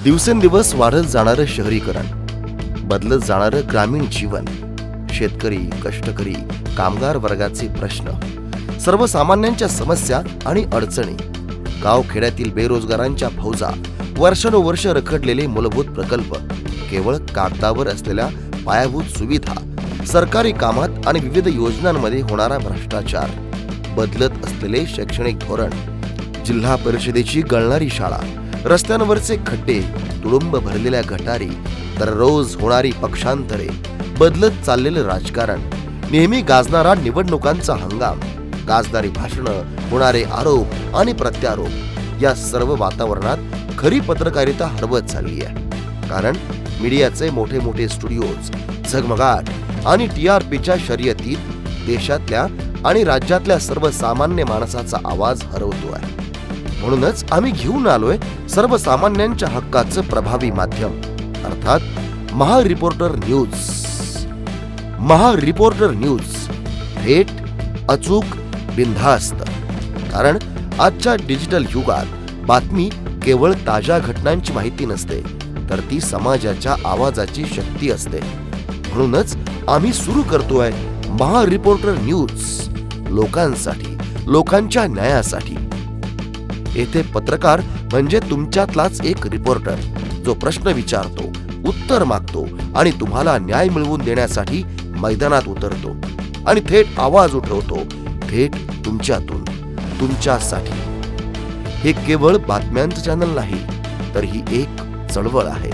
दिवसेंदिवस वाढत जाणारं शहरीकरण, बदलत जाणारं ग्रामीण जीवन, शेतकरी, कष्टकरी, कामगार वर्गाचे प्रश्न, सर्वसामान्यांच्या समस्या आणि अडचणी, गावखेड्यातील बेरोजगारांच्या फौजा, वर्षानुवर्ष रखडलेले मूलभूत प्रकल्प, केवळ कागदावर असलेल्या पायाभूत सुविधा, सरकारी कामात आणि विविध योजनांमध्ये होणारा भ्रष्टाचार, बदलत असलेले शैक्षणिक धोरण, जिल्हा परिषदेची गळणारी शाळा, रस्त्यांवरचे खड्डे, तुडुंब भरलेल्या गटारी, दररोज होणारी पक्षांतरे, बदलत चाललेलं राजकारण, नेहमी गाजणारा निवडणुकांचा हंगाम, गाजदारी भाषणं, होणारे आरोप आणि प्रत्यारोप, या सर्व वातावरणात खरी पत्रकारिता हरवत चालली आहे. कारण मीडियाचे मोठे मोठे स्टुडिओज, झगमगाट आणि TRPच्या शर्यतीत देशातल्या आणि राज्यातल्या सर्वसामान्य माणसाचा आवाज हरवतोय. म्हणूनच आम्ही घेऊन आलोय सर्वसामान्यांच्या हक्काचं प्रभावी माध्यम, अर्थात महारिपोर्टर न्यूज. महारिपोर्टर न्यूज, थेट, अचूक, बिनधास्त. कारण आजच्या डिजिटल युगात बातमी केवळ ताज्या घटनांची माहिती नसते, तर ती समाजाच्या आवाजाची शक्ती असते. म्हणूनच आम्ही सुरू करतोय महारिपोर्टर न्यूज, लोकांसाठी, लोकांच्या न्यायासाठी. येथे पत्रकार म्हणजे तुमच्यातलाच एक रिपोर्टर, जो प्रश्न विचारतो, उत्तर मागतो आणि तुम्हाला न्याय मिळवून देण्यासाठी मैदानात उतरतो आणि थेट आवाज उठवतो, थेट तुमच्यातून, तुमच्यासाठी. हे केवळ बातम्यांचं चॅनल नाही, तर ही एक चळवळ आहे.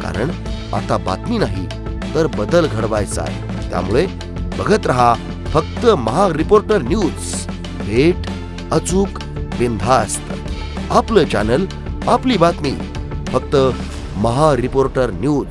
कारण आता बातमी नाही, तर बदल घडवायचा आहे. त्यामुळे बघत रहा फक्त महारिपोर्टर न्यूज, थेट, अचूक, बिनधास्त. आपलं चॅनल, आपली बातमी, फक्त महारिपोर्टर न्यूज.